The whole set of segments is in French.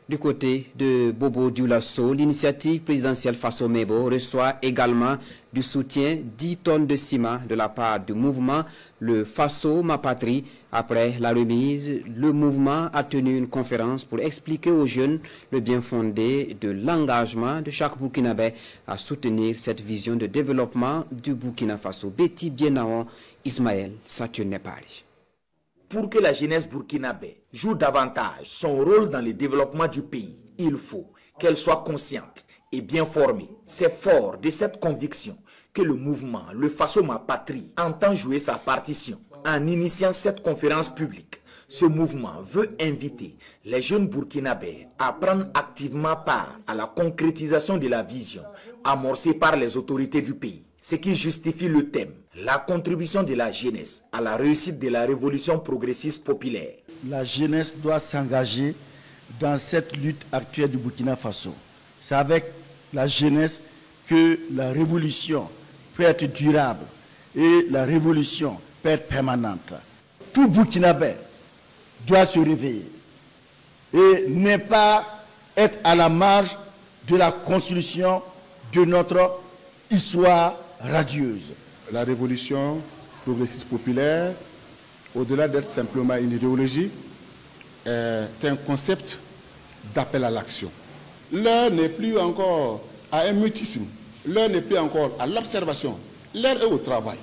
Du côté de Bobo Dioulasso, l'initiative présidentielle Faso Mebo reçoit également du soutien 10 tonnes de ciment de la part du mouvement Le Faso Ma Patrie. Après la remise, le mouvement a tenu une conférence pour expliquer aux jeunes le bien fondé de l'engagement de chaque Burkinabé à soutenir cette vision de développement du Burkina Faso. Betty Bienaon, Ismaël Saturne-Nepali. Pour que la jeunesse burkinabé joue davantage son rôle dans le développement du pays, il faut qu'elle soit consciente et bien formée. C'est fort de cette conviction que le mouvement Le Faso Ma Patrie entend jouer sa partition. En initiant cette conférence publique, ce mouvement veut inviter les jeunes burkinabés à prendre activement part à la concrétisation de la vision amorcée par les autorités du pays. Ce qui justifie le thème, la contribution de la jeunesse à la réussite de la révolution progressiste populaire. La jeunesse doit s'engager dans cette lutte actuelle du Burkina Faso. C'est avec la jeunesse que la révolution peut être durable et la révolution peut être permanente. Tout Burkinabé doit se réveiller et ne pas être à la marge de la construction de notre histoire radieuse. La révolution progressiste populaire, au-delà d'être simplement une idéologie, est un concept d'appel à l'action. L'heure n'est plus encore à un mutisme, l'heure n'est plus encore à l'observation, l'heure est au travail.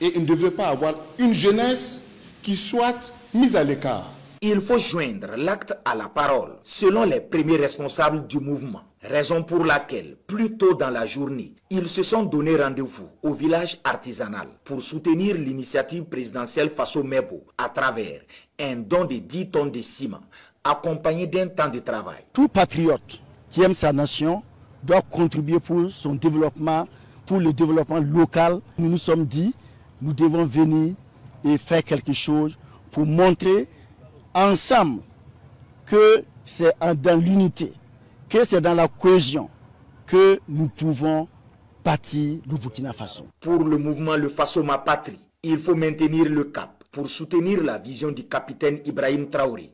Et il ne devrait pas avoir une jeunesse qui soit mise à l'écart. Il faut joindre l'acte à la parole, selon les premiers responsables du mouvement. Raison pour laquelle, plus tôt dans la journée, ils se sont donné rendez-vous au village artisanal pour soutenir l'initiative présidentielle Faso Mebo à travers un don de 10 tonnes de ciment, accompagné d'un temps de travail. Tout patriote qui aime sa nation doit contribuer pour son développement, pour le développement local. Nous nous sommes dit, nous devons venir et faire quelque chose pour montrer ensemble que c'est dans l'unité, que c'est dans la cohésion que nous pouvons bâtir le Burkina Faso. Pour le mouvement Le Faso Ma Patrie, il faut maintenir le cap pour soutenir la vision du capitaine Ibrahim Traoré